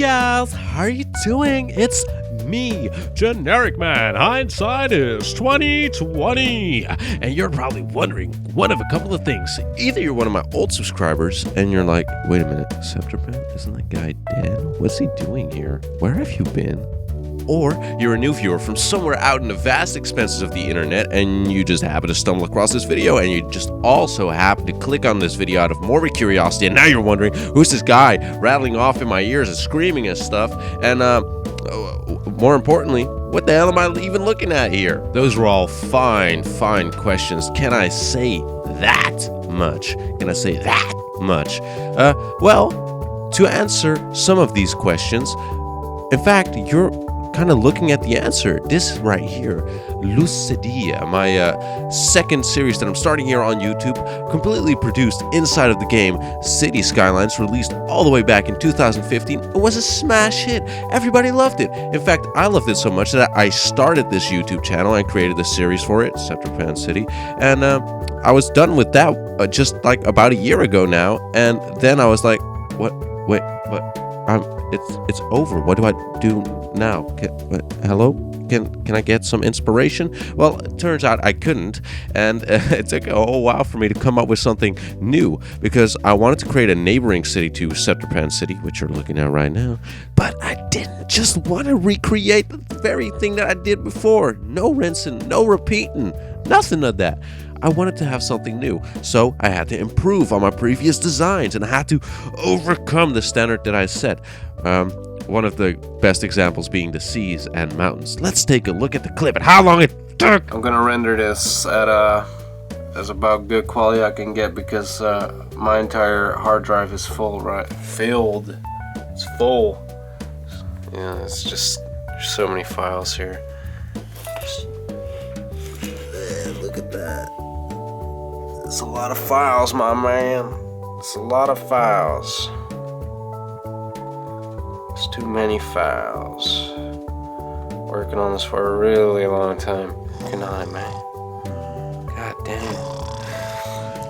guys, how are you doing? It's me, Generic Man. Hindsight is 2020. And you're probably wondering one of a couple of things. Either you're one of my old subscribers and you're like, wait a minute, Scepterpan, isn't that guy dead? What's he doing here? Where have you been? Or you're a new viewer from somewhere out in the vast expanses of the internet and you just happen to stumble across this video and you just also happen to click on this video out of morbid curiosity, and now you're wondering, who's this guy rattling off in my ears and screaming and stuff? And more importantly, what the hell am I even looking at here? Those are all fine questions. Can I say that much? Can I say that much? Well, to answer some of these questions, in fact, you're kind of looking at the answer. This right here, Lusidiyya, my second series that I'm starting here on YouTube, completely produced inside of the game City Skylines, released all the way back in 2015. It was a smash hit. Everybody loved it. In fact, I loved it so much that I started this YouTube channel and created this series for it, Scepterpan City, and I was done with that just like about a year ago now, and then I was like, what? It's over. What do I do now? Hello? Can I get some inspiration? Well, it turns out I couldn't, and it took a whole while for me to come up with something new, because I wanted to create a neighboring city to Scepterpan City, which you're looking at right now, but I didn't just want to recreate the very thing that I did before. No rinsing, no repeating, nothing of that. I wanted to have something new, so I had to improve on my previous designs, and I had to overcome the standard that I set. One of the best examples being the seas and mountains. Let's take a look at the clip and how long it took. I'm gonna render this at as about good quality I can get, because my entire hard drive is full, right? Filled. It's full. Yeah, it's just, there's so many files here. Look at that. It's a lot of files, my man. It's a lot of files. It's too many files. Working on this for a really long time. Good night, man. God damn.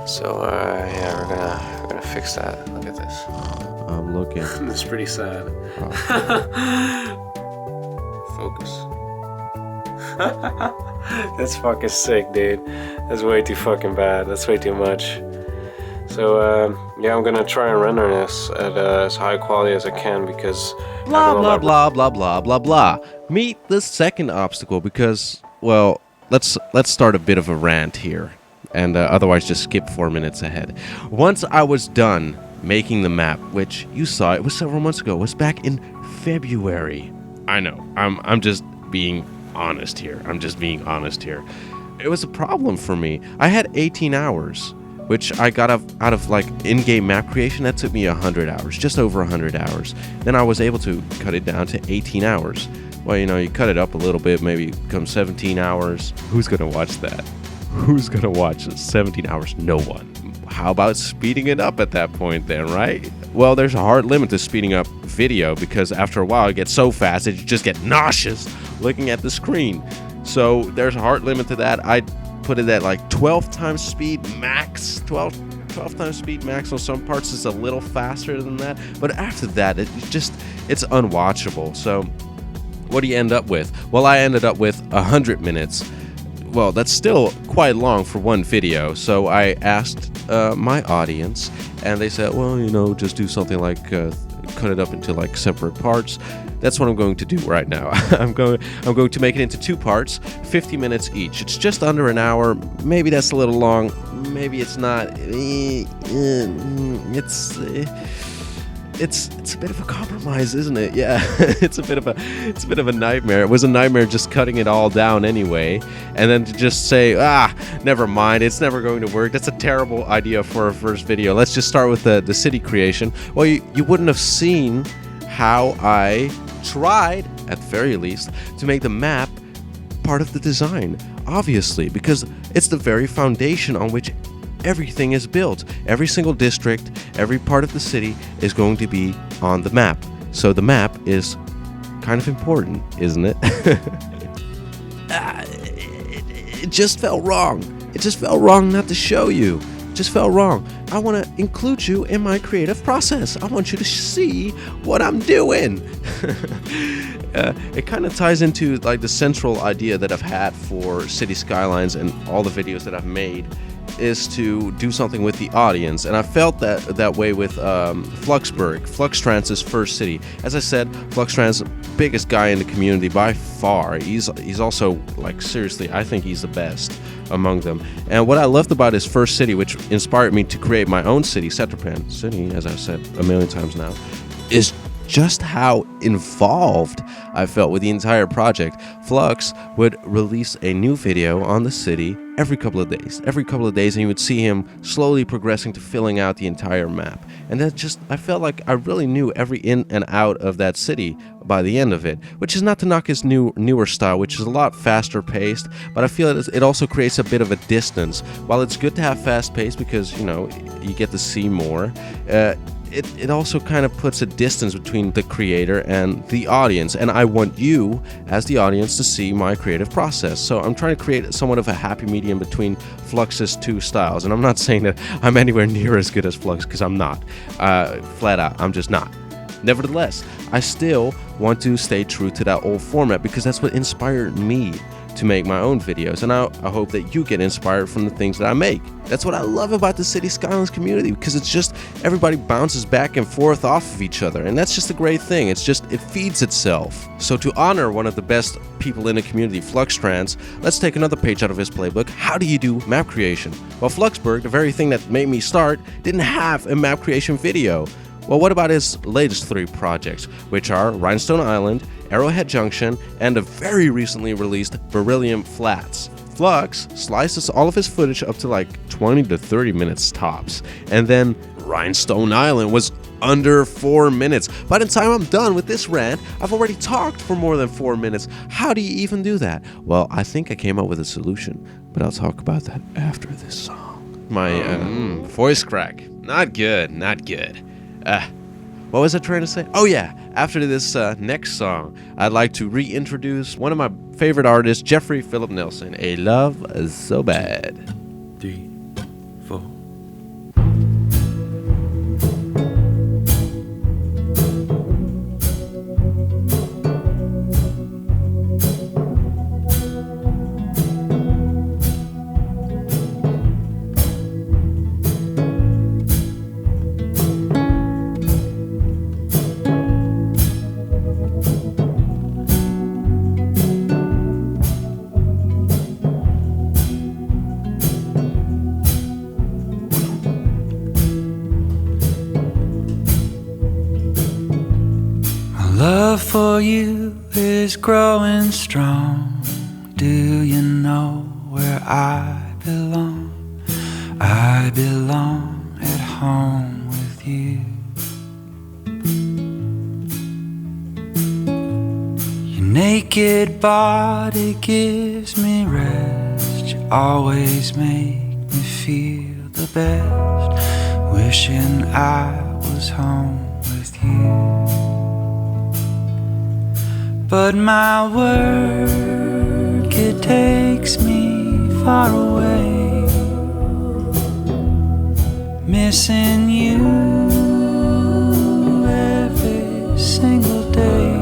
So yeah, we're gonna fix that. Look at this. I'm looking. It's pretty sad. Focus. That's fucking sick, dude. That's way too fucking bad. That's way too much. So, yeah, I'm gonna try and render this at as high quality as I can, because blah blah. Meet the second obstacle, because, well, let's start a bit of a rant here, and otherwise just skip 4 minutes ahead. Once I was done making the map, which you saw, it was several months ago, it was back in February. I know, I'm just being honest here. It was a problem for me. I had 18 hours, which I got out of like in-game map creation. That took me 100 hours, just over 100 hours. Then I was able to cut it down to 18 hours. Well, you know, you cut it up a little bit, maybe become 17 hours. Who's gonna watch that? Who's gonna watch 17 hours? No one. How about speeding it up at that point then, right? Well, there's a hard limit to speeding up video, because after a while it gets so fast that you just get nauseous looking at the screen. So there's a hard limit to that. I put it at like 12 times speed max. 12 times speed max. On some parts it's a little faster than that, but after that it's unwatchable. So what do you end up with? Well, I ended up with 100 minutes. Well, that's still quite long for one video. So I asked my audience, and they said, well, you know, just do something like cut it up into like separate parts. That's what I'm going to do right now. I'm going to make it into 2 parts, 50 minutes each. It's just under an hour. Maybe that's a little long. Maybe it's not. It's a bit of a compromise, isn't it? Yeah, it's a bit of a nightmare. It was a nightmare just cutting it all down anyway, and then to just say, never mind, it's never going to work. That's a terrible idea for a first video. Let's just start with the city creation. Well, you wouldn't have seen how I tried, at the very least, to make the map part of the design, obviously, because it's the very foundation on which everything is built. Every single district, every part of the city is going to be on the map. So the map is kind of important, isn't it? It just felt wrong. It just felt wrong not to show you. It just felt wrong. I want to include you in my creative process. I want you to see what I'm doing. It kind of ties into like the central idea that I've had for City Skylines and all the videos that I've made, is to do something with the audience, and I felt that way with Fluxburg, Fluxtrans' first city. As I said, Fluxtrans, biggest guy in the community by far. He's also, like, seriously, I think he's the best among them. And what I loved about his first city, which inspired me to create my own city, Scepterpan City, as I've said a million times now, is just how involved I felt with the entire project. Flux would release a new video on the city every couple of days, and you would see him slowly progressing to filling out the entire map. And that just, I felt like I really knew every in and out of that city by the end of it, which is not to knock his newer style, which is a lot faster paced, but I feel it also creates a bit of a distance. While it's good to have fast pace because, you know, you get to see more, it also kind of puts a distance between the creator and the audience, and I want you as the audience to see my creative process. So I'm trying to create somewhat of a happy medium between Flux's two styles, and I'm not saying that I'm anywhere near as good as Flux, because I'm not. Flat out, I'm just not. Nevertheless, I still want to stay true to that old format because that's what inspired me to make my own videos, and I hope that you get inspired from the things that I make. That's what I love about the City Skylines community, because it's just everybody bounces back and forth off of each other, and that's just a great thing. It's just, it feeds itself. So to honor one of the best people in the community, Fluxtrans, let's take another page out of his playbook. How do you do map creation? Well, Fluxburg, the very thing that made me start, didn't have a map creation video. Well, what about his latest 3 projects, which are Rhinestone Island, Arrowhead Junction, and the very recently released Beryllium Flats. Flux slices all of his footage up to like 20 to 30 minutes tops, and then Rhinestone Island was under 4 minutes. By the time I'm done with this rant, I've already talked for more than 4 minutes. How do you even do that? Well, I think I came up with a solution, but I'll talk about that after this song. My voice crack. Not good, not good. What was I trying to say? Oh yeah, after this next song, I'd like to reintroduce one of my favorite artists, Jeffrey Philip Nelson, A Love So Bad. 3, 4. Love for you is growing strong. Do you know where I belong? I belong at home with you. Your naked body gives me rest. You always make me feel the best. Wishing I was home with you. But my work, it takes me far away, missing you every single day.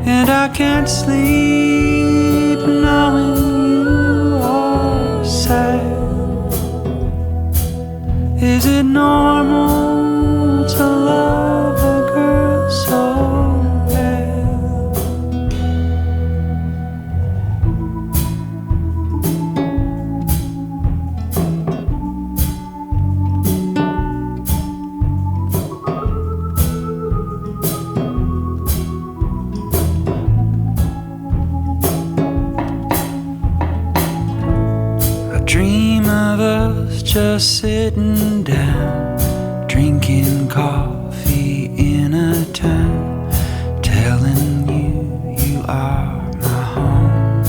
And I can't sleep knowing you are sad. Is it normal to love a girl so bad? I dream of us just sitting down, drinking coffee in a town, telling you you are my home.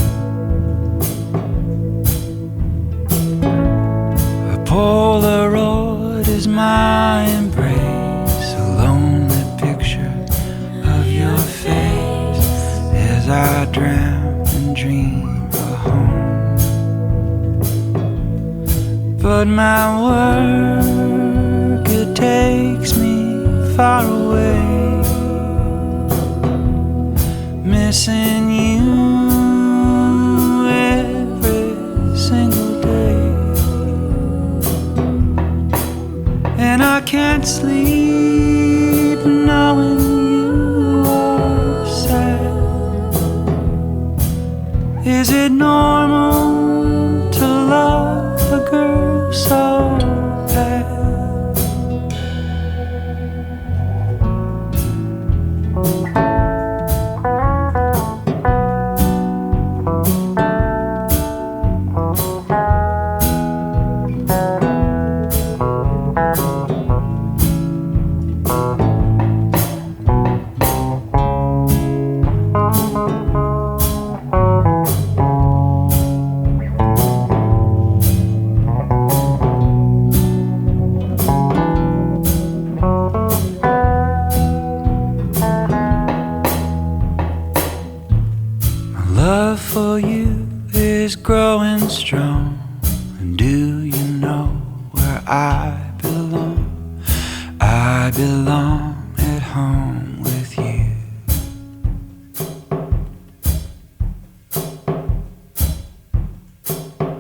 A Polaroid is my embrace, a lonely picture of your face as I drown and dream of home. But my work, it takes me far away, missing you every single day. And I can't sleep knowing you are sad. Is it normal to love a girl so bad? Love for you is growing strong. And do you know where I belong? I belong at home with you.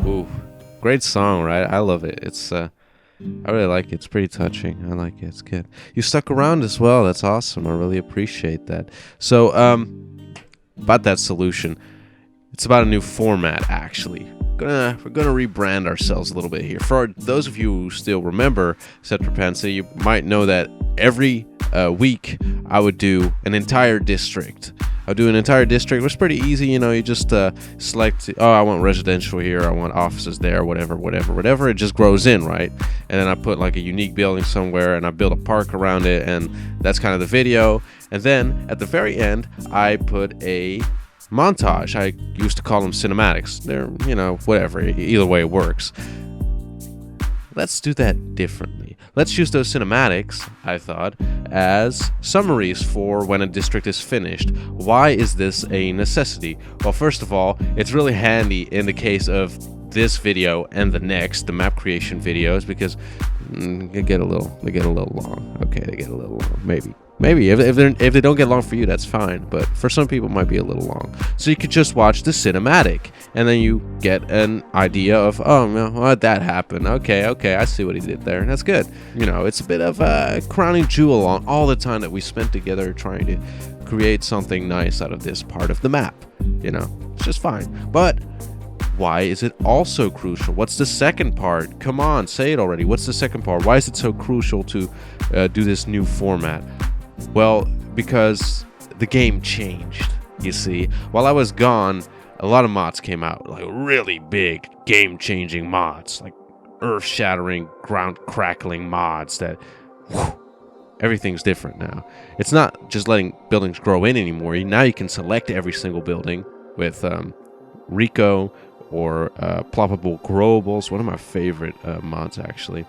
Ooh, great song, right? I love it. It's I really like it. It's pretty touching. I like it. It's good. You stuck around as well. That's awesome. I really appreciate that. So, about that solution, it's about a new format, actually. We're gonna rebrand ourselves a little bit here. For those of you who still remember Scepterpan, so you might know that every week I would do an entire district. I'll do an entire district. It was pretty easy, you know. You just select, oh, I want residential here, I want offices there, whatever. It just grows in, right? And then I put like a unique building somewhere, and I build a park around it, and that's kind of the video. And then at the very end, I put a montage. I used to call them cinematics. They're, you know, whatever. Either way it works. Let's do that differently. Let's use those cinematics, I thought, as summaries for when a district is finished. Why is this a necessity? Well, first of all, it's really handy in the case of this video and the next, the map creation videos, because they get a little long. Okay, they get a little long, maybe if they don't get long for you, that's fine, but for some people it might be a little long. So you could just watch the cinematic, and then you get an idea of, oh no, that happened. Okay, I see what he did there. That's good. You know, it's a bit of a crowning jewel on all the time that we spent together trying to create something nice out of this part of the map. You know, it's just fine. But why is it also crucial? What's the second part? Come on, say it already. What's the second part? Why is it so crucial to do this new format? Well, because the game changed, you see. While I was gone, a lot of mods came out, like really big, game-changing mods, like earth-shattering, ground-crackling mods that, whew, everything's different now. It's not just letting buildings grow in anymore. Now you can select every single building with Rico or ploppable growables, one of my favorite mods, actually.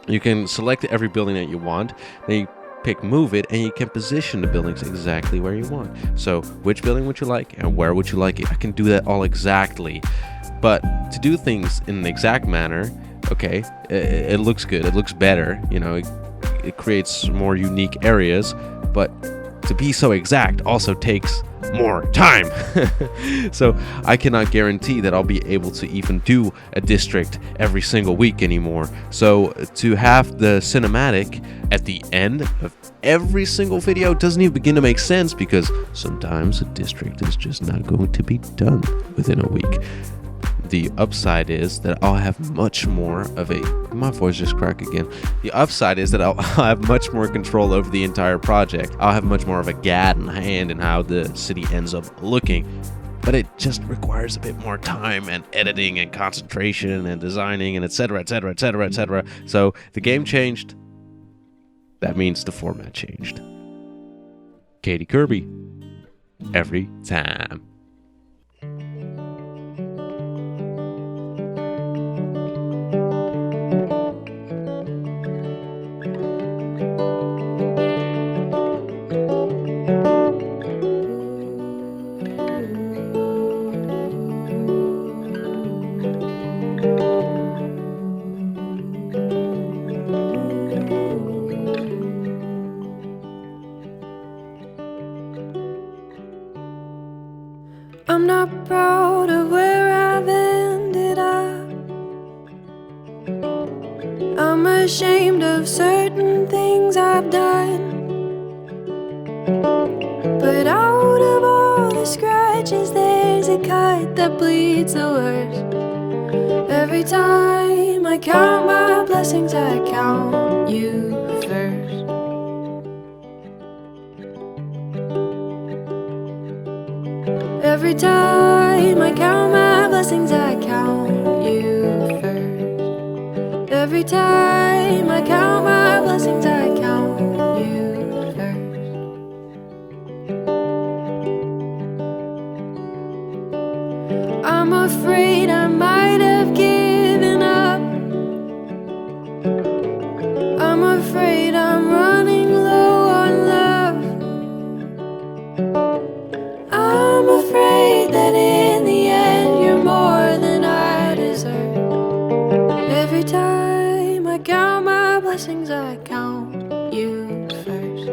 You can select every building that you want, then you pick move it, and you can position the buildings exactly where you want. So which building would you like and where would you like it? I can do that all exactly. But to do things in an exact manner, okay, it looks good, it looks better, you know, it creates more unique areas, but to be so exact also takes more time. So I cannot guarantee that I'll be able to even do a district every single week anymore. So to have the cinematic at the end of every single video doesn't even begin to make sense, because sometimes a district is just not going to be done within a week. The upside is that I'll have much more of a... My voice just cracked again. The upside is that I'll have much more control over the entire project. I'll have much more of a guiding hand in how the city ends up looking. But it just requires a bit more time and editing and concentration and designing and etc. So the game changed. That means the format changed. Katy Kirby. Every time. ashamed of certain things I've done. But out of all the scratches, there's a cut that bleeds the worst. Every time I count my blessings, I count you first. Every time I count my blessings, I count you first. Every time I count my blessings, I count you first. I'm afraid I might have given up. I'm afraid I'm running low on love. I'm afraid that in the end you're more than I deserve. Every time I count my blessings, I count you first.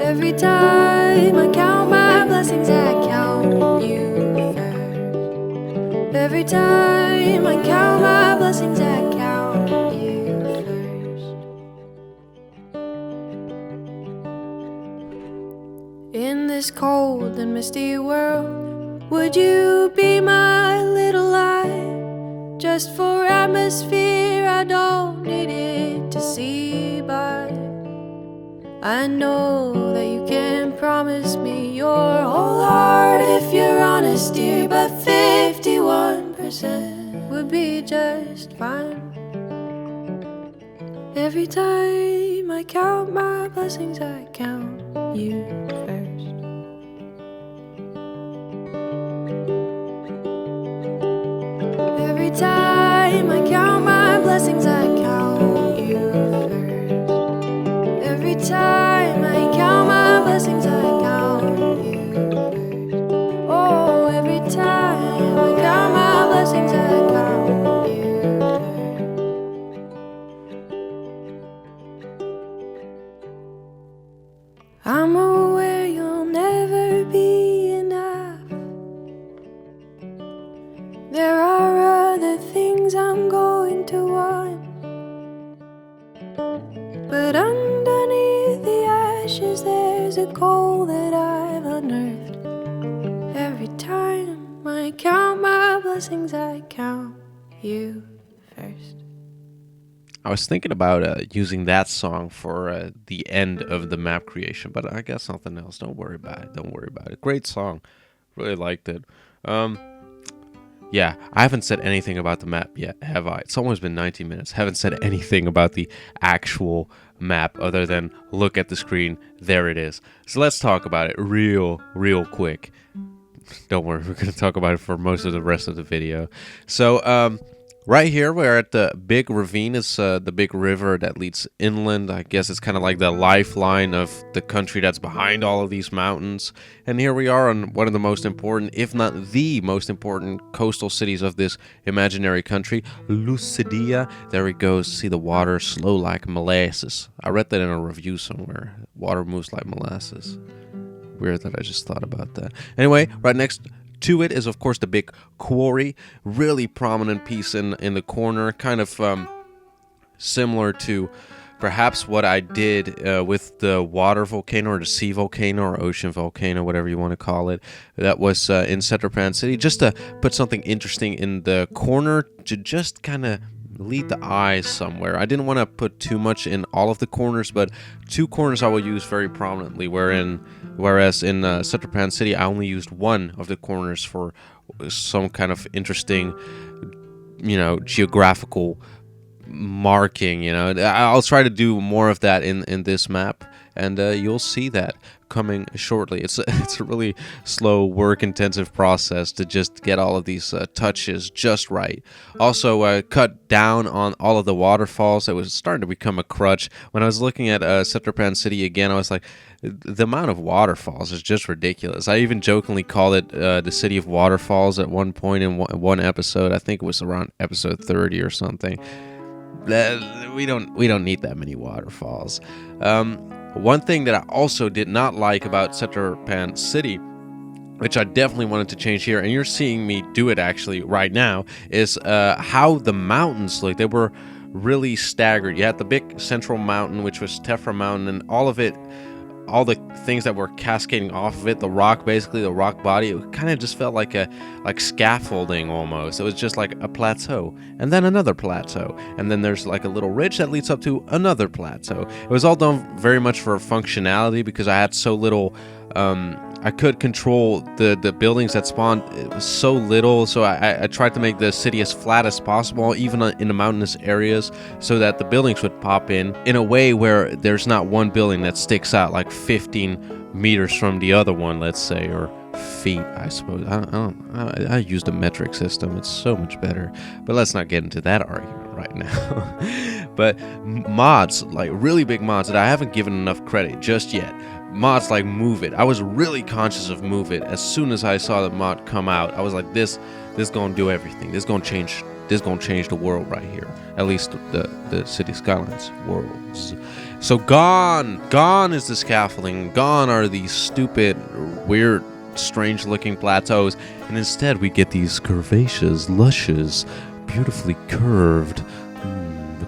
Every time I count my blessings, I count you first. Every time I count my blessings, I count you first. In this cold and misty world, would you be my little light? Just for atmosphere, I don't need it to see by. I know that you can promise me your whole heart if you're honest, dear, but 51% would be just fine. Every time I count my blessings, I count you first. Every time I count my blessings, I count you first. Every time I count my blessings, I count you first. Oh, every time I count my blessings, I count you first. I'm aware you'll never be enough. There are other things I'm going to want. But underneath the ashes, there's a coal that I've unearthed. Every time I count my blessings, I count you first. I was thinking about using that song for the end of the map creation, but I got something else. Don't worry about it. Don't worry about it. Great song. Really liked it. Yeah, I haven't said anything about the map yet, have I? It's almost been 90 minutes. Haven't said anything about the actual map other than look at the screen. There it is. So let's talk about it real quick. Don't worry, we're going to talk about it for most of the rest of the video. So, right here, we're at the big ravine. It's the big river that leads inland. I guess it's kind of like the lifeline of the country that's behind all of these mountains. And here we are on one of the most important, if not the most important, coastal cities of this imaginary country, Lusidiyya. There we go. See the water slow like molasses. I read that in a review somewhere. Water moves like molasses. Weird that I just thought about that. Anyway, right next to it is, of course, the big quarry. Really prominent piece in the corner. Kind of similar to perhaps what I did with the water volcano or the sea volcano or ocean volcano, whatever you want to call it. That was in Scepterpan City. Just to put something interesting in the corner to just kind of lead the eyes somewhere. I didn't want to put too much in all of the corners, but two corners I will use very prominently, whereas in Scepterpan City I only used one of the corners for some kind of interesting, geographical marking. I'll try to do more of that in this map, and you'll see that coming shortly. It's a really slow, work-intensive process to just get all of these touches just right. Also, cut down on all of the waterfalls. It was starting to become a crutch. When I was looking at Scepterpan City again, I was like, the amount of waterfalls is just ridiculous. I even jokingly called it the City of Waterfalls at one point in one episode. I think it was around episode 30 or something. We don't need that many waterfalls. One thing that I also did not like about Scepterpan City which I definitely wanted to change here, and you're seeing me do it actually right now, is how the mountains look. They were really staggered. You had the big central mountain, which was Tefra Mountain, and all of it, all the things that were cascading off of it, the rock, basically the rock body, it kind of just felt like scaffolding almost. It was just like a plateau, and then another plateau, and then there's like a little ridge that leads up to another plateau. It was all done very much for functionality because I had so little. I could control the buildings that spawned. It was so little, so I tried to make the city as flat as possible, even in the mountainous areas, so that the buildings would pop in a way where there's not one building that sticks out like 15 meters from the other one, let's say, or feet, I suppose. I used a metric system. It's so much better, but let's not get into that argument right now. But mods, like really big mods that I haven't given enough credit just yet. Mods like Move It. I was really conscious of Move It. As soon as I saw the mod come out, I was like, this gonna do everything. This gonna change the world right here. At least the City Skylines worlds. So gone is the scaffolding. Gone are these stupid, weird, strange looking plateaus. And instead we get these curvaceous, luscious, beautifully curved,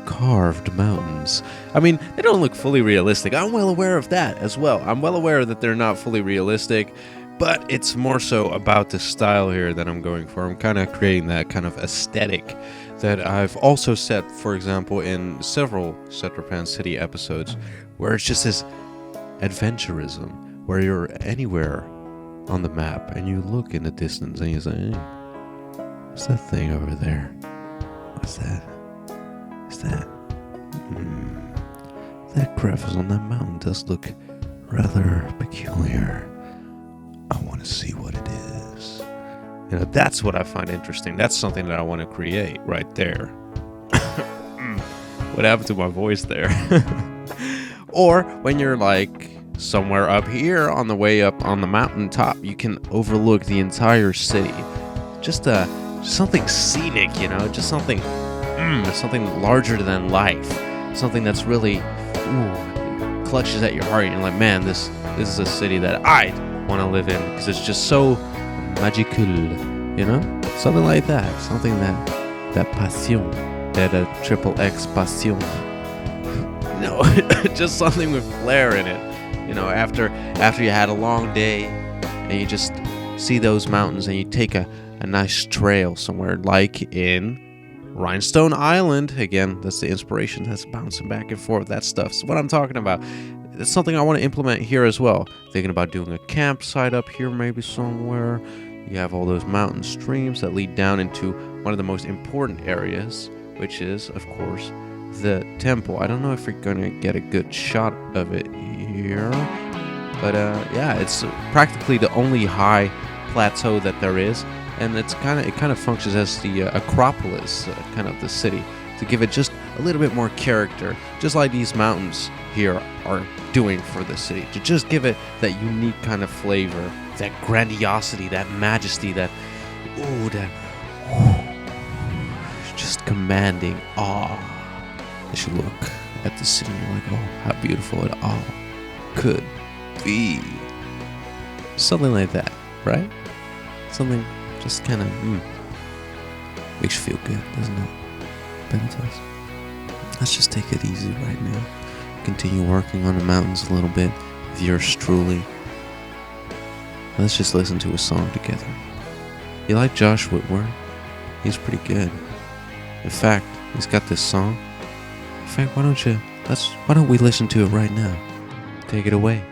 carved mountains. I mean, they don't look fully realistic. I'm well aware of that as well. I'm well aware that they're not fully realistic, but it's more so about the style here that I'm going for. I'm kind of creating that kind of aesthetic that I've also set, for example, in several Scepterpan City episodes, where it's just this adventurism, where you're anywhere on the map and you look in the distance and you say, hey, what's that thing over there? What's that? That crevice on that mountain does look rather peculiar. I want to see what it is. You know, that's what I find interesting. That's something that I want to create right there. What happened to my voice there? Or when you're like somewhere up here on the way up on the mountaintop, you can overlook the entire city. Just something scenic, you know, just something larger than life, something that's really clutches at your heart, and you're like, man, this is a city that I want to live in because it's just so magical, you know, something like that, something that passion, that triple X passion, no, just something with flair in it, you know, after you had a long day and you just see those mountains and you take a nice trail somewhere, like in Rhinestone Island. Again, that's the inspiration that's bouncing back and forth. That stuff's what I'm talking about. It's something I want to implement here as well. Thinking about doing a campsite up here maybe somewhere. You have all those mountain streams that lead down into one of the most important areas, which is, of course, the temple. I don't know if we're going to get a good shot of it here. But yeah, it's practically the only high plateau that there is. And it kind of functions as the Acropolis, kind of the city, to give it just a little bit more character, just like these mountains here are doing for the city, to just give it that unique kind of flavor, that grandiosity, that majesty, that just commanding awe. As you look at the city, you're like, oh, how beautiful it all could be. Something like that, right? Something just kind of makes you feel good, doesn't it? Bet it does. Let's just take it easy right now. Continue working on the mountains a little bit with yours truly. Let's just listen to a song together. You like Josh Woodward? He's pretty good. In fact, he's got this song. In fact, why don't we listen to it right now? Take it away.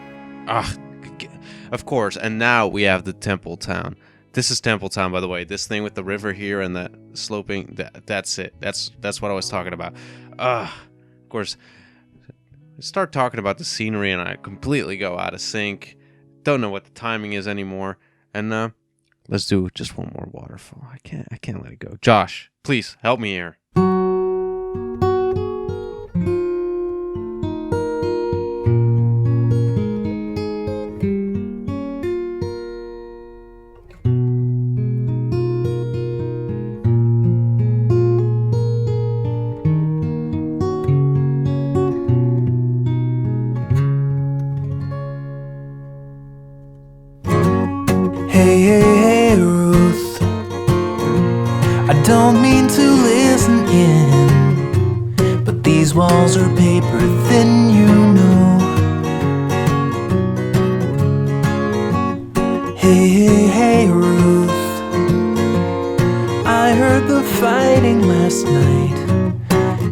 Of course. And now we have the Temple Town. This is Temple Town, by the way. This thing with the river here and that sloping, that's it. That's what I was talking about. Of course, I start talking about the scenery and I completely go out of sync. Don't know what the timing is anymore. And let's do just one more waterfall. I can't let it go. Josh, please help me here. I don't mean to listen in, but these walls are paper thin, you know. Hey, hey, hey, Ruth, I heard the fighting last night.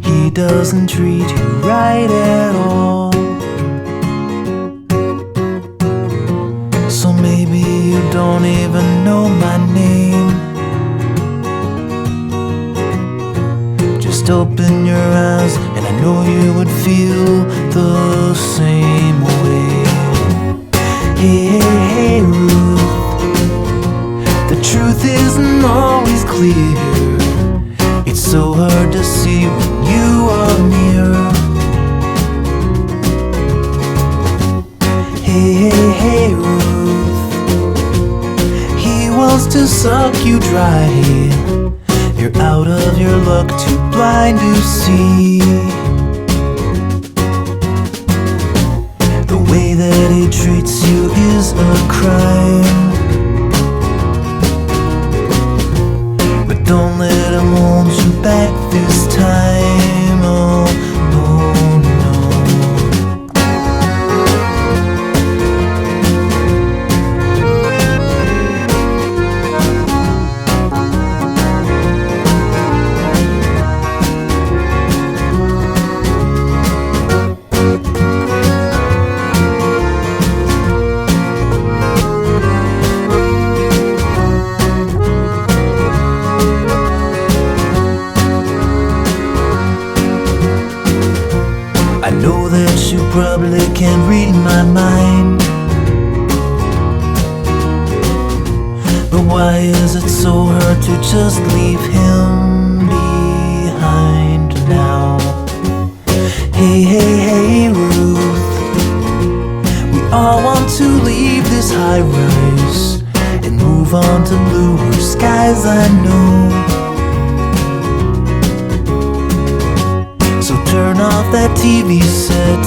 He doesn't treat you right at all. So maybe you don't even know my name. Just open your eyes and I know you would feel the same way. Hey, hey, hey, Ruth, the truth isn't always clear. It's so hard to see when you are near. Hey, hey, hey, Ruth, he wants to suck you dry. You're out of your luck, too blind to see. The way that he treats you is a crime. But don't let him hold you back this time. Oh, no, no. I know that you probably can't read my mind, but why is it so hard to just leave him behind now? Hey, hey, hey, Ruth, we all want to leave this high rise and move on to bluer skies, I know. So turn off that TV set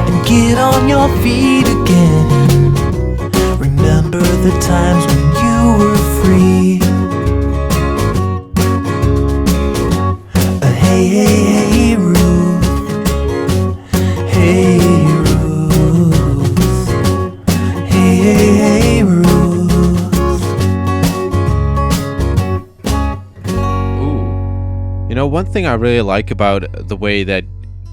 and get on your feet again. Remember the times when you were free. Hey, hey, hey, Ruth. Hey, Ruth. Hey, hey, hey, Ruth. Ooh. You know, one thing I really like about the way that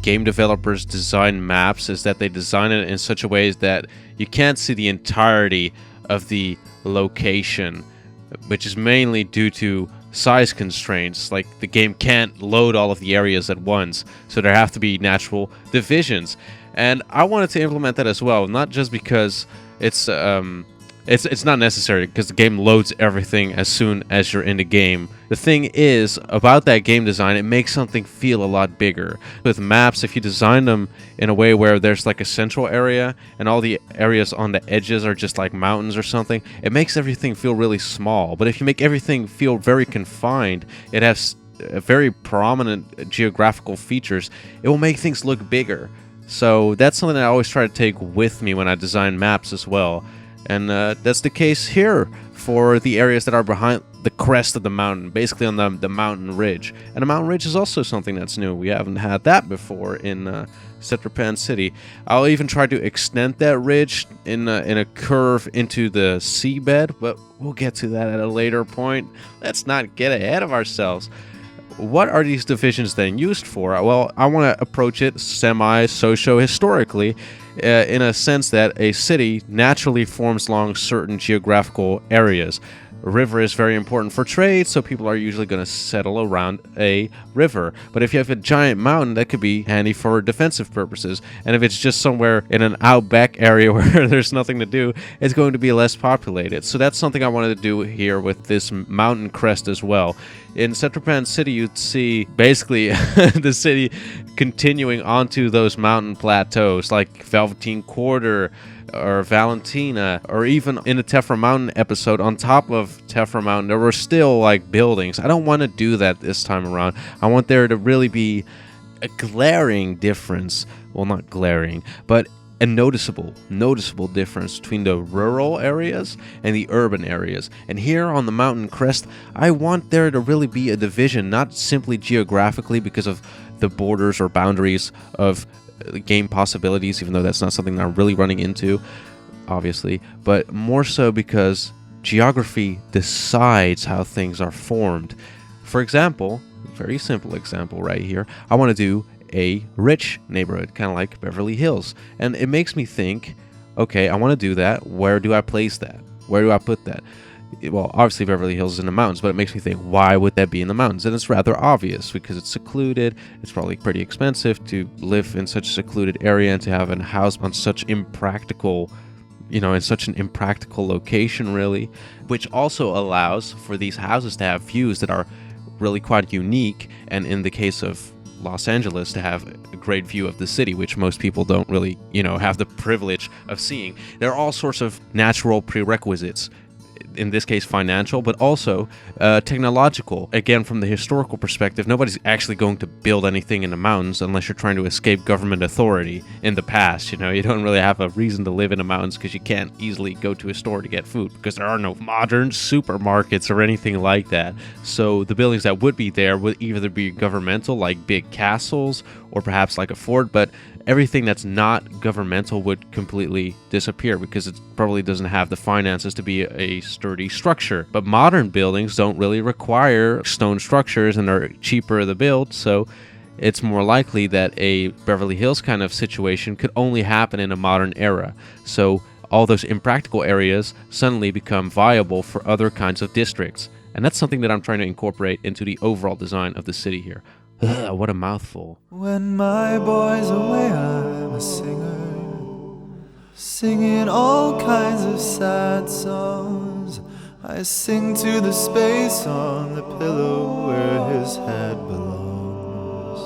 game developers design maps is that they design it in such a way that you can't see the entirety of the location, which is mainly due to size constraints. Like, the game can't load all of the areas at once, so there have to be natural divisions. And I wanted to implement that as well, not just because it's not necessary, because the game loads everything as soon as you're in the game. The thing is, about that game design, it makes something feel a lot bigger. With maps, if you design them in a way where there's like a central area, and all the areas on the edges are just like mountains or something, it makes everything feel really small. But if you make everything feel very confined, it has very prominent geographical features, it will make things look bigger. So that's something that I always try to take with me when I design maps as well. And that's the case here for the areas that are behind the crest of the mountain, basically on the mountain ridge. And the mountain ridge is also something that's new. We haven't had that before in Scepterpan City. I'll even try to extend that ridge in a curve into the seabed, but we'll get to that at a later point. Let's not get ahead of ourselves. What are these divisions then used for? Well, I want to approach it semi-socio-historically, in a sense that a city naturally forms along certain geographical areas. A river is very important for trade, so people are usually going to settle around a river. But if you have a giant mountain, that could be handy for defensive purposes. And if it's just somewhere in an outback area where there's nothing to do, it's going to be less populated. So that's something I wanted to do here with this mountain crest as well. In Scepterpan City, you'd see basically the city continuing onto those mountain plateaus, like Velveteen Quarter or Valentina, or even in the Tephra Mountain episode, on top of Tephra Mountain, there were still like buildings. I don't want to do that this time around. I want there to really be a glaring difference. Well, not glaring, but a noticeable difference between the rural areas and the urban areas. And here on the mountain crest, I want there to really be a division, not simply geographically because of the borders or boundaries of game possibilities, even though that's not something that I'm really running into, obviously, but more so because geography decides how things are formed. For example, very simple example right here, I want to do a rich neighborhood, kind of like Beverly Hills. And it makes me think, okay, I want to do that. Where do I place that? Where do I put that? Well, obviously Beverly Hills is in the mountains, but it makes me think, why would that be in the mountains? And it's rather obvious because it's secluded. It's probably pretty expensive to live in such a secluded area and to have a house on such impractical, in such an impractical location, really, which also allows for these houses to have views that are really quite unique. And in the case of Los Angeles, to have a great view of the city, which most people don't really, have the privilege of seeing. There are all sorts of natural prerequisites, in this case financial, but also technological. Again, from the historical perspective, nobody's actually going to build anything in the mountains unless you're trying to escape government authority in the past. You don't really have a reason to live in the mountains because you can't easily go to a store to get food because there are no modern supermarkets or anything like that. So the buildings that would be there would either be governmental, like big castles, or perhaps like a fort, but everything that's not governmental would completely disappear because it probably doesn't have the finances to be a sturdy structure. But modern buildings don't really require stone structures and are cheaper to build, so it's more likely that a Beverly Hills kind of situation could only happen in a modern era. So all those impractical areas suddenly become viable for other kinds of districts. And that's something that I'm trying to incorporate into the overall design of the city here. Ugh, what a mouthful. When my boy's away, I'm a singer, singing all kinds of sad songs. I sing to the space on the pillow where his head belongs.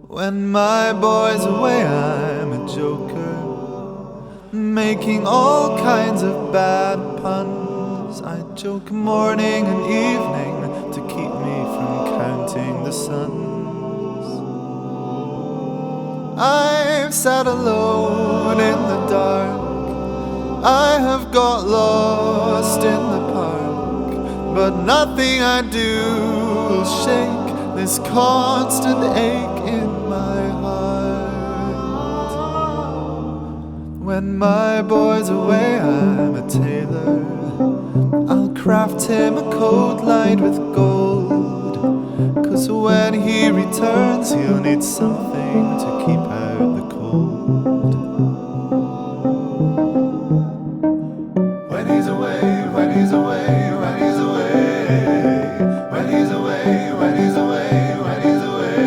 When my boy's away, I'm a joker, making all kinds of bad puns. I joke morning and evening to keep me from counting the suns. I've sat alone in the dark, I have got lost in the park, but nothing I do will shake this constant ache in my heart. When my boy's away, I'm a tailor, I'll craft him a coat lined with gold, 'cause when he returns he'll need something to keep out the cold. When he's away, when he's away, when he's away, when he's away, when he's away, when he's away,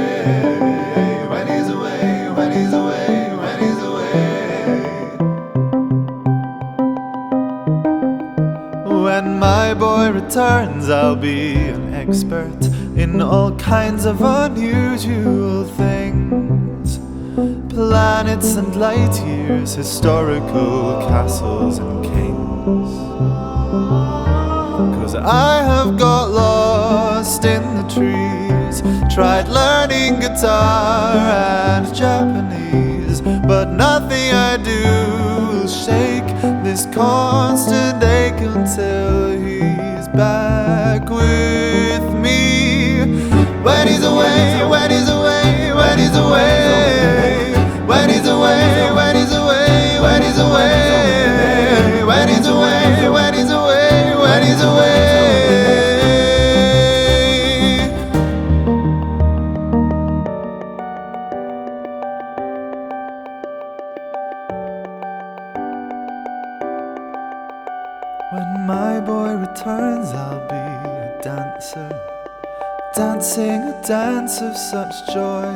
when he's away, when he's away, when he's away. When my boy returns, I'll be an expert in all kinds of unusual things. Planets and light years, historical castles and kings. 'Cause I have got lost in the trees, tried learning guitar and Japanese, but nothing I do will shake this constant ache until he's back with me. When he's away, when he's away, when he's away, when he's away, when he's away, when he's away, when he's away, when he's away, when he's away. When my boy returns, I'll be a dancer, dancing a dance of such joy.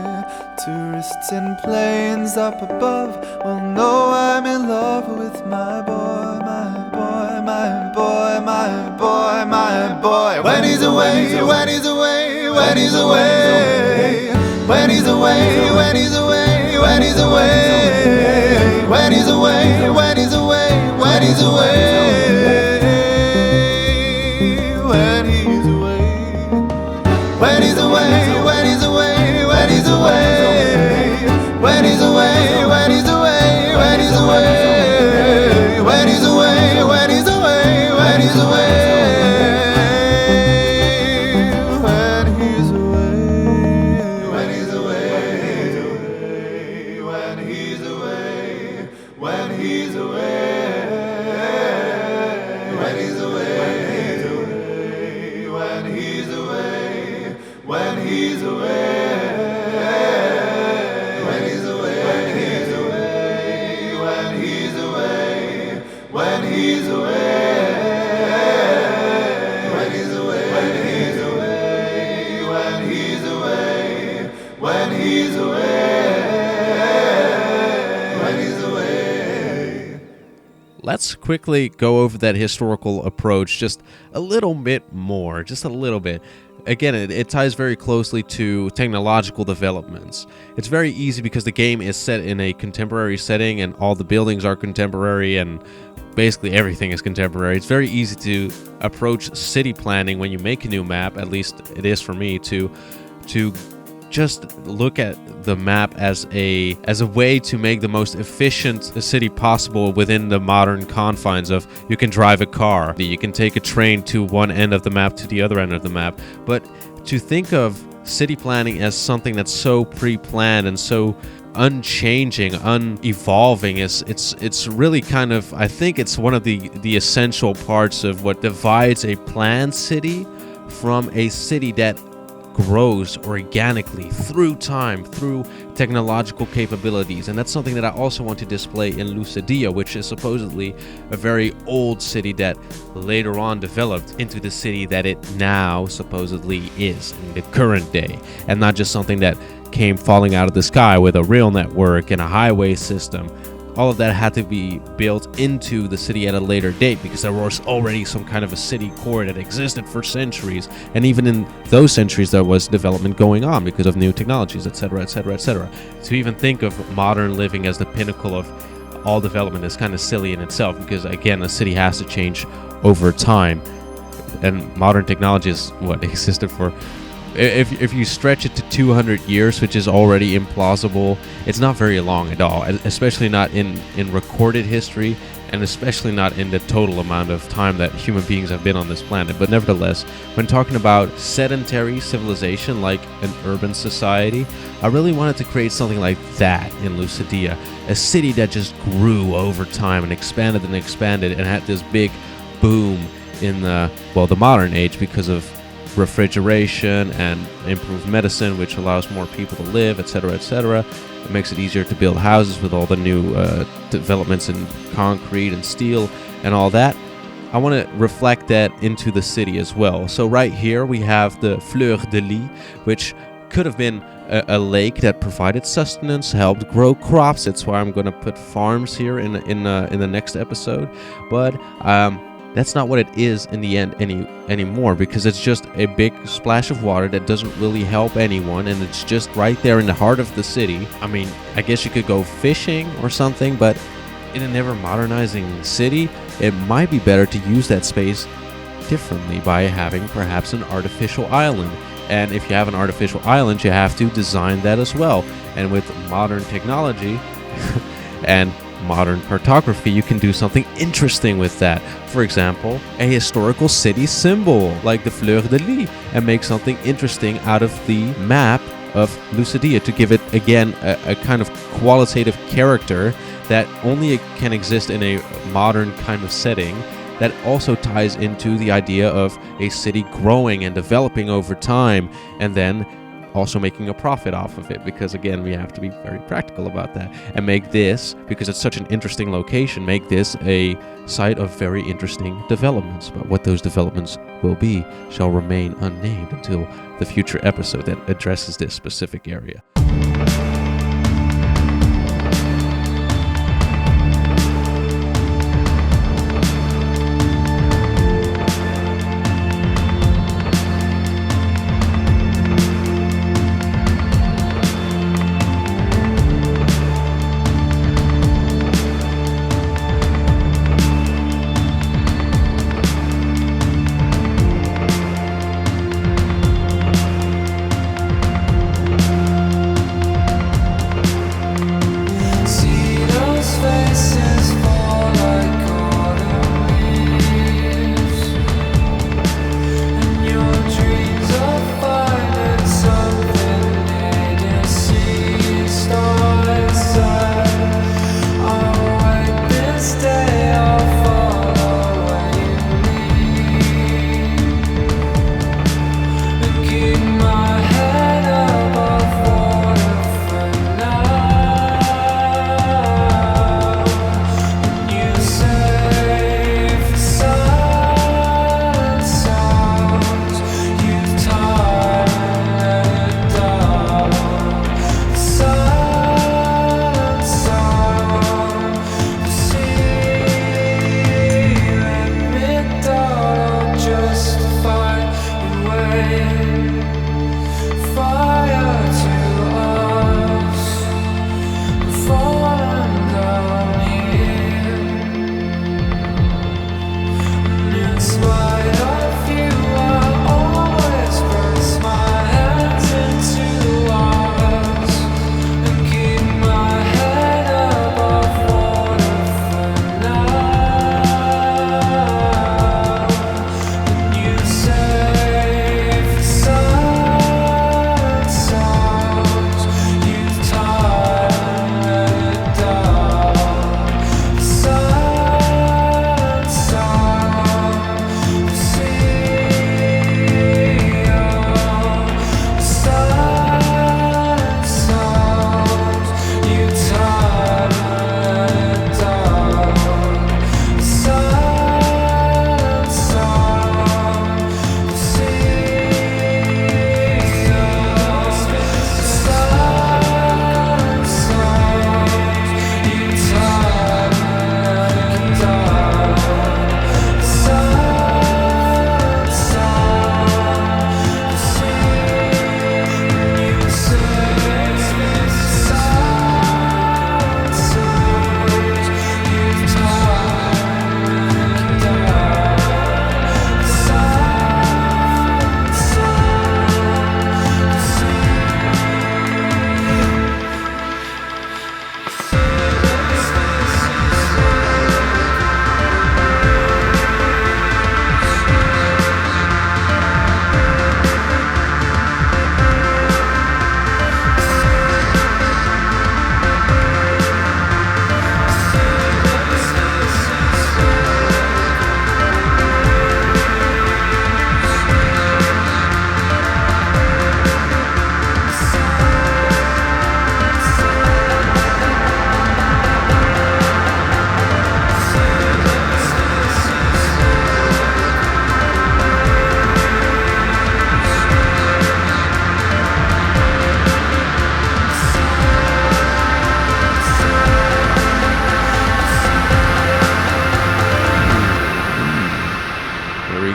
Tourists in planes up above will know I'm in love with my boy, my boy, my boy, my boy, my boy. When he's away, when he's away, when he's away, when he's away, when he's away, when he's away, when he's away, when he's away, when he's away. When he's away, when he's away, when he's away, when he's away. he's away, when he's away, when he's away, when he's away, when he's away, when he's away, when he's away, when he's away, when he's away, when he's away. Let's quickly go over that historical approach just a little bit more, just a little bit. Again, it ties very closely to technological developments. It's very easy because the game is set in a contemporary setting and all the buildings are contemporary and basically everything is contemporary. It's very easy to approach city planning when you make a new map, at least it is for me, to just look at the map as a way to make the most efficient city possible within the modern confines of you can drive a car, you can take a train to one end of the map to the other end of the map. But to think of city planning as something that's so pre-planned and so unchanging, unevolving, it's really kind of, I think it's one of the essential parts of what divides a planned city from a city that grows organically through time, through technological capabilities. And that's something that I also want to display in Lusidiyya, which is supposedly a very old city that later on developed into the city that it now supposedly is in the current day, and not just something that came falling out of the sky with a rail network and a highway system. All of that had to be built into the city at a later date because there was already some kind of a city core that existed for centuries, and even in those centuries there was development going on because of new technologies, etc., etc., etc. To even think of modern living as the pinnacle of all development is kind of silly in itself, because again, a city has to change over time, and modern technology is what existed for. If you stretch it to 200 years, which is already implausible, it's not very long at all, especially not in recorded history, and especially not in the total amount of time that human beings have been on this planet. But nevertheless, when talking about sedentary civilization like an urban society, I really wanted to create something like that in Lusidiyya, a city that just grew over time and expanded and had this big boom in the modern age because of refrigeration and improved medicine, which allows more people to live, etc., etc. It makes it easier to build houses with all the new developments in concrete and steel and all that. I want to reflect that into the city as well. So right here we have the Fleur de Lis, which could have been a lake that provided sustenance, helped grow crops. That's why I'm going to put farms here in the next episode. But that's not what it is in the end anymore, because it's just a big splash of water that doesn't really help anyone, and it's just right there in the heart of the city. I mean, I guess you could go fishing or something, but in a never modernizing city, it might be better to use that space differently by having perhaps an artificial island. And if you have an artificial island, you have to design that as well. And with modern technology and modern cartography, you can do something interesting with that. For example, a historical city symbol like the Fleur de Lis, and make something interesting out of the map of Lusidiyya to give it, again, a kind of qualitative character that only can exist in a modern kind of setting, that also ties into the idea of a city growing and developing over time, and then also making a profit off of it, because again, we have to be very practical about that, and make this, because it's such an interesting location, make this a site of very interesting developments. But what those developments will be shall remain unnamed until the future episode that addresses this specific area.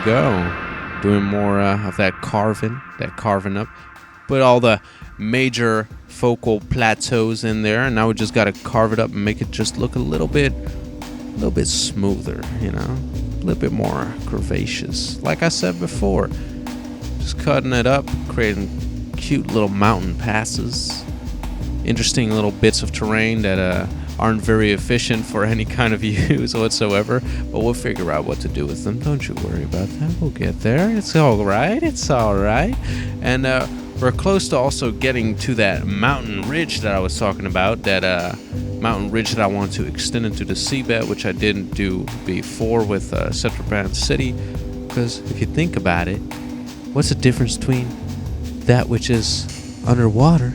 go. Doing more of that carving up. Put all the major focal plateaus in there, and now we just gotta carve it up and make it just look a little bit smoother, you know, a little bit more curvaceous. Like I said before, just cutting it up, creating cute little mountain passes, interesting little bits of terrain that aren't very efficient for any kind of use whatsoever, but we'll figure out what to do with them. Don't you worry about that. We'll get there. It's all right. And we're close to also getting to that mountain ridge that I was talking about, that mountain ridge that I want to extend into the seabed, which I didn't do before with Scepterpan City, because if you think about it, what's the difference between that which is underwater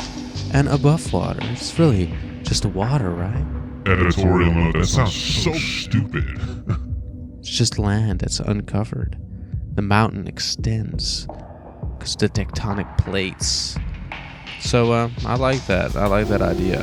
and above water? It's really just the water, right? Editorial note, that sounds so stupid. It's just land that's uncovered. The mountain extends because the tectonic plates. So I like that. I like that idea.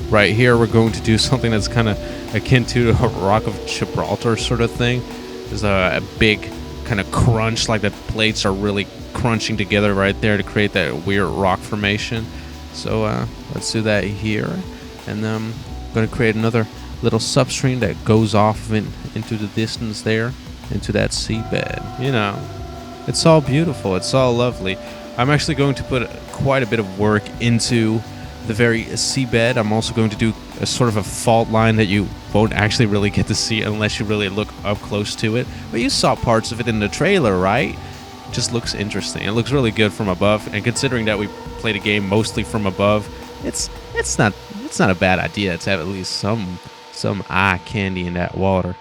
Right here, we're going to do something that's kind of akin to a Rock of Gibraltar sort of thing. There's a big kind of crunch, like the plates are really crunching together right there to create that weird rock formation. So let's do that here. And I'm going to create another little substream that goes off into the distance there, into that seabed. You know, it's all beautiful. It's all lovely. I'm actually going to put quite a bit of work into the very seabed. I'm also going to do a sort of a fault line that you won't actually really get to see unless you really look up close to it. But you saw parts of it in the trailer, right? It just looks interesting. It looks really good from above. And considering that we played a game mostly from above, it's not a bad idea to have at least some eye candy in that water.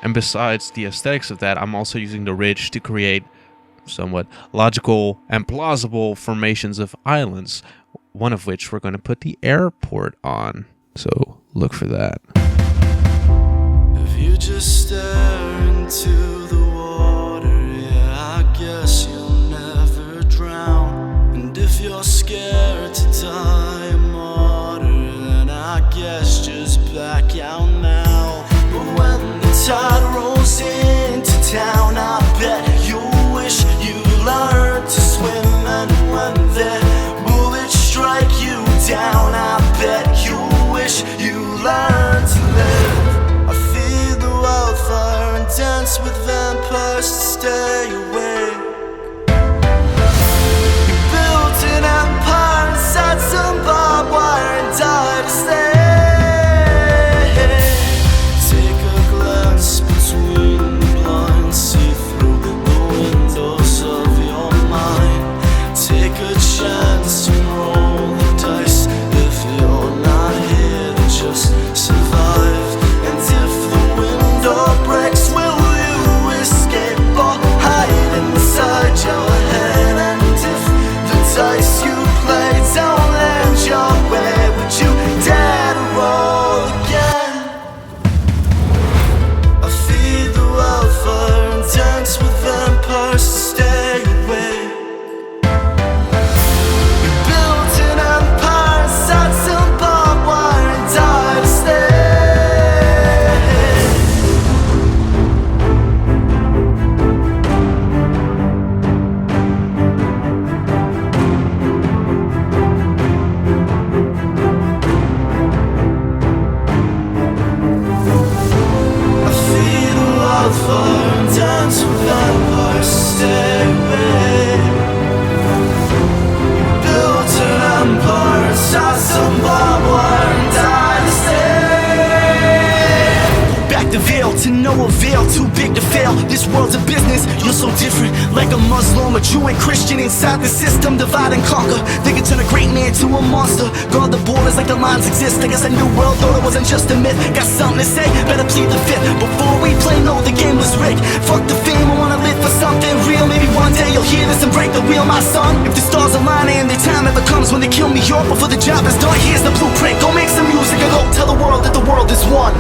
And besides the aesthetics of that, I'm also using the ridge to create somewhat logical and plausible formations of islands, one of which we're going to put the airport on. So look for that. If you just stare into the water, yeah, I guess you'll never drown. And if you're scared to die a martyr, then I guess just back out now. But when the tide rolls into town, I bet you'll wish you learn to swim, and when their bullets strike you down, I bet you wish you learned to live. I feed the wildfire and dance with vampires to stay awake. You built an empire inside some barbed wire and died a slave. Take a glance between the blinds, see through the windows of your mind. Take a chance and roll the dice. If you're not here, then just survive. And if the window breaks, will you escape or hide inside your head? And if the dice you play don't land your way, would you dare to roll again? I feed the wildfire and dance with vampires to stay awake. You built an empire inside some barbed wire and died a slave. I feed the wildfire and dance with vampires to stay awake. Built an empire inside some barbed wire and died to stay. Back the veil to no avail, too big to fail. This world's a business, you're so different. Like a Muslim, a Jew and Christian. Inside the system, divide and conquer. They can turn a great man to a monster. Guard the borders like the lines exist. I guess a new world order wasn't just a myth. Got something to say, better plead the fifth. Before we play, no, the game was rigged. Fuck the fame, I wanna live for something real. Maybe one day you'll hear this and break the wheel, my son. If the stars align and the time ever comes when they kill me off before the job is done, here's the blueprint. Go make some music and go tell the world that the world is one.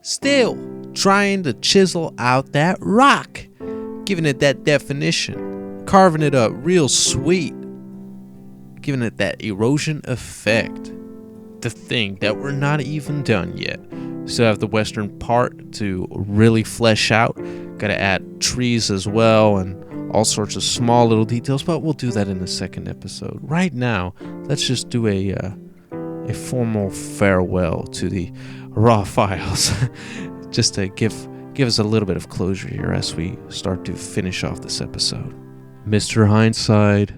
Still trying to chisel out that rock, giving it that definition, carving it up real sweet, giving it that erosion effect. To think that we're not even done yet. Still have the western part to really flesh out. Gotta add trees as well and all sorts of small little details, but we'll do that in the second episode. Right now, let's just do a formal farewell to the raw files, just to give us a little bit of closure here as we start to finish off this episode. Mr. Hindsight,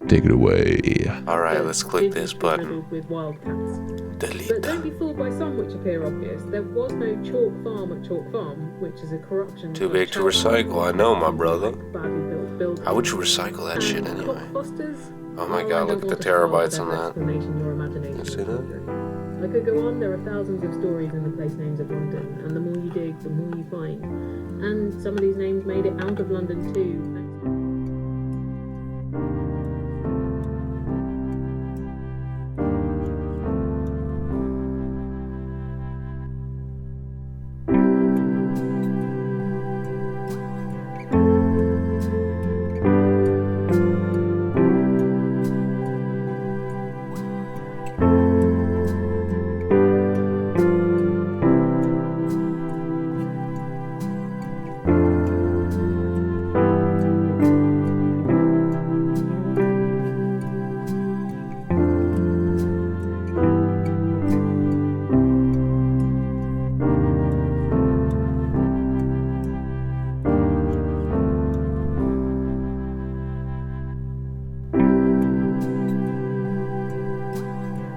take it away. Alright, let's click this button. With wildcats. Delete But don't them. be fooled by some which appear obvious. There was no chalk farm at Chalk Farm, which is a corruption. Too of big to Chalk recycle, I know, my brother. Badly built buildings. How would you recycle that shit And anyway? Cockfosters? Oh my Well, god, I look don't at the want to terabytes start on with that. explanation your imagination You is see that? children. I could go on, there are thousands of stories in the place names of London, and the more you dig, the more you find. And some of these names made it out of London too.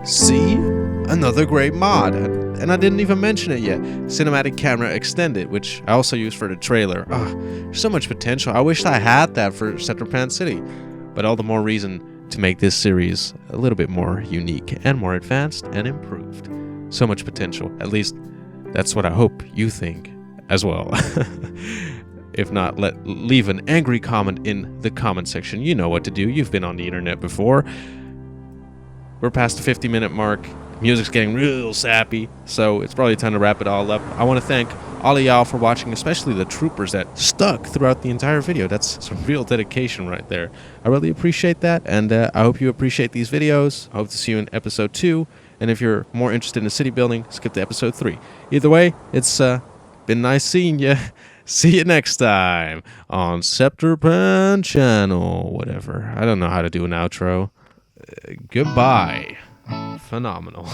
See? Another great mod. And I didn't even mention it yet. Cinematic Camera Extended, which I also used for the trailer. There's so much potential. I wish I had that for Scepterpan City. But all the more reason to make this series a little bit more unique and more advanced and improved. So much potential. At least that's what I hope you think as well. If not, leave an angry comment in the comment section. You know what to do. You've been on the internet before. We're past the 50-minute mark. Music's getting real sappy, so it's probably time to wrap it all up. I want to thank all of y'all for watching, especially the troopers that stuck throughout the entire video. That's some real dedication right there. I really appreciate that, and I hope you appreciate these videos. I hope to see you in episode 2, and if you're more interested in city building, skip to episode 3. Either way, it's been nice seeing you. See you next time on Scepterpan channel, whatever. I don't know how to do an outro. Goodbye. Phenomenal.